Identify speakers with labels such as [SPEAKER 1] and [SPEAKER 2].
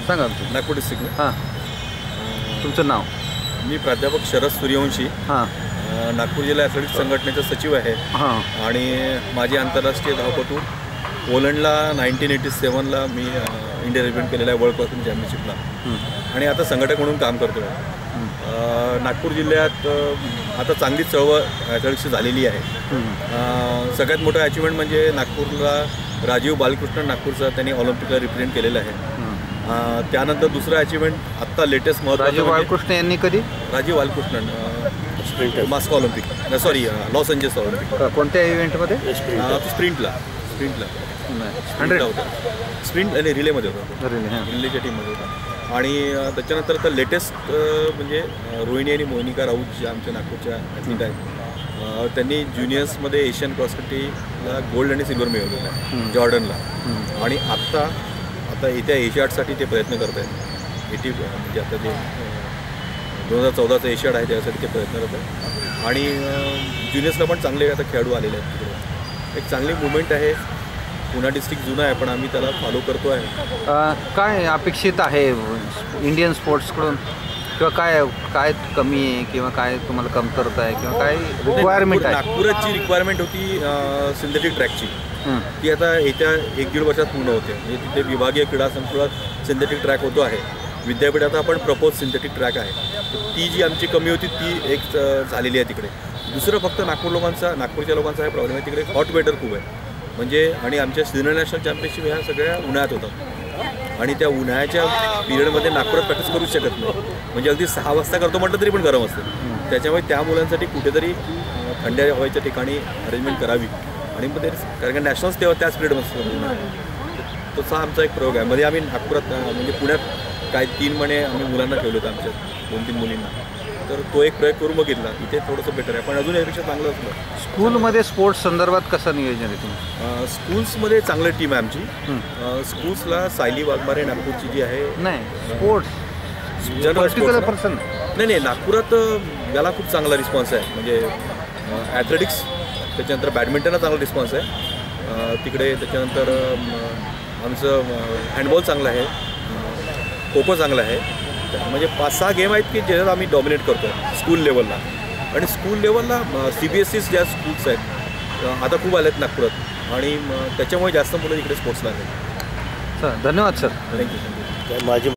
[SPEAKER 1] सांगा
[SPEAKER 2] नागपूर डिस्ट्रिक्ट
[SPEAKER 1] हां तुमचं नाव?
[SPEAKER 2] मी प्राध्यापक शरद सूर्यवंशी,
[SPEAKER 1] हां
[SPEAKER 2] नागपूर जिल्हा ॲथलेटिक्स संघटनेचा सचिव आहे.
[SPEAKER 1] हां
[SPEAKER 2] आणि माझी आंतरराष्ट्रीय धावपटू पोलंडला 1987ला मी इंडिया रिप्रेझेंट केलेला आहे वर्ल्ड क्लास चॅम्पियनशिपला, आणि आता संघटक म्हणून काम करतो आहे. नागपूर जिल्ह्यात आता चांगली चळवळ ॲथलेटिक्सची झालेली आहे. सगळ्यात मोठं अचिव्हमेंट म्हणजे नागपूरला राजीव बालकृष्णन नागपूरचा त्यांनी ऑलिम्पिकला रिप्रेझेंट केलेलं आहे. त्यानंतर दुसरं अचिव्हमेंट आत्ता लेटेस्ट महत्त्वाचं
[SPEAKER 1] राजीव बालकृष्ण यांनी कधी?
[SPEAKER 2] Rajiv Balakrishnan Moscow Olympic, sorry Los Angeles Olympic.
[SPEAKER 1] कोणत्या इव्हेंटमध्ये?
[SPEAKER 2] स्प्रिंटला
[SPEAKER 1] 100
[SPEAKER 2] होता. स्प्रिंट आणि रिलेमध्ये होता, रिलेच्या टीममध्ये होता. आणि त्याच्यानंतर तर लेटेस्ट म्हणजे रोहिणी आणि मोनिका राऊत ज्या आमच्या नागपूरच्या ॲथलीट आहेत, त्यांनी ज्युनियर्समध्ये एशियन क्रॉस कंट्रीला गोल्ड आणि सिल्वर मिळवलेला आहे जॉर्डनला. आणि आता येत्या एशियाडसाठी ते प्रयत्न करत आहेत. म्हणजे आता जे 2014चा एशियाड आहे त्यासाठी ते प्रयत्न करत आहेत. आणि ज्युनियर्सला पण चांगले आता खेळाडू आलेले आहेत तिकडे. एक चांगली मुवमेंट आहे. पुणे डिस्ट्रिक्ट जुना आहे पण आम्ही त्याला फॉलो करतो आहे.
[SPEAKER 1] काय अपेक्षित आहे इंडियन स्पोर्ट्सकडून, किंवा काय कमी आहे, किंवा काय तुम्हाला कमतरता आहे, किंवा काय रिक्वायरमेंट आहे?
[SPEAKER 2] नागपुराची रिक्वायरमेंट होती सिंथेटिक ट्रॅकची, ती आता येत्या 1-1.5 वर्षात पूर्ण होते. म्हणजे तिथे विभागीय क्रीडा संकुलात सिंथेटिक ट्रॅक होतो आहे. विद्यापीठात आपण प्रपोज सिंथेटिक ट्रॅक आहे. ती जी आमची कमी होती ती एक झालेली आहे तिकडे. दुसरं फक्त नागपूरच्या लोकांचा हा प्रॉब्लेम आहे, तिकडे हॉट वेदर खूप आहे. म्हणजे आणि आमच्या सिनियर नॅशनल चॅम्पियनशिप ह्या सगळ्या उन्हाळ्यात होतात, आणि त्या उन्हाळ्याच्या पिरियडमध्ये नागपुरात प्रॅक्टिस करूच शकत नाही. म्हणजे अगदी 6 वाजता करतो म्हटलं तरी पण गरम असतं. त्याच्यामुळे त्या मुलांसाठी कुठेतरी थंड हवेच्या ठिकाणी अरेंजमेंट करावी. आणि मग ते कारण का नॅशनल्स तेव्हा त्याच पिरियडमध्ये असतो. तसा आमचा एक प्रयोग आहे. मध्ये आम्ही नागपुरात म्हणजे पुण्यात काय 3 महिने आम्ही मुलांना ठेवलं होतं, आमच्या 2-3 मुलींना. तर तो एक प्रयोग करून बघितला. इथे थोडंसं बेटर आहे, पण अजून यापेक्षा चांगलं असलं.
[SPEAKER 1] स्कूलमध्ये स्पोर्ट्स संदर्भात कसं नियोजन आहे तुम्ही?
[SPEAKER 2] स्कूल्समध्ये चांगली टीम आहे आमची. स्कूल्सला सायली वाघमारे नागपूरची जी आहे.
[SPEAKER 1] नाही स्पोर्ट्स
[SPEAKER 2] जनरल
[SPEAKER 1] पर्सन
[SPEAKER 2] नाही नागपुरात याला खूप चांगला रिस्पॉन्स आहे. म्हणजे ॲथलेटिक्स, त्याच्यानंतर बॅडमिंटनला चांगला रिस्पॉन्स आहे तिकडे. त्याच्यानंतर आमचं हँडबॉल चांगलं आहे, खो खो चांगलं आहे. म्हणजे 5-6 गेम आहेत की ज्याच्यात आम्ही डॉमिनेट करतो स्कूल लेवलला. आणि स्कूल लेवलला CBSE ज्या स्कूल्स आहेत आता खूप आल्या आहेत नागपुरात, आणि त्याच्यामुळे जास्त मुलं इकडे स्पोर्ट्सला आहेत.
[SPEAKER 1] धन्यवाद सर.
[SPEAKER 2] थँक्यू.
[SPEAKER 3] माझी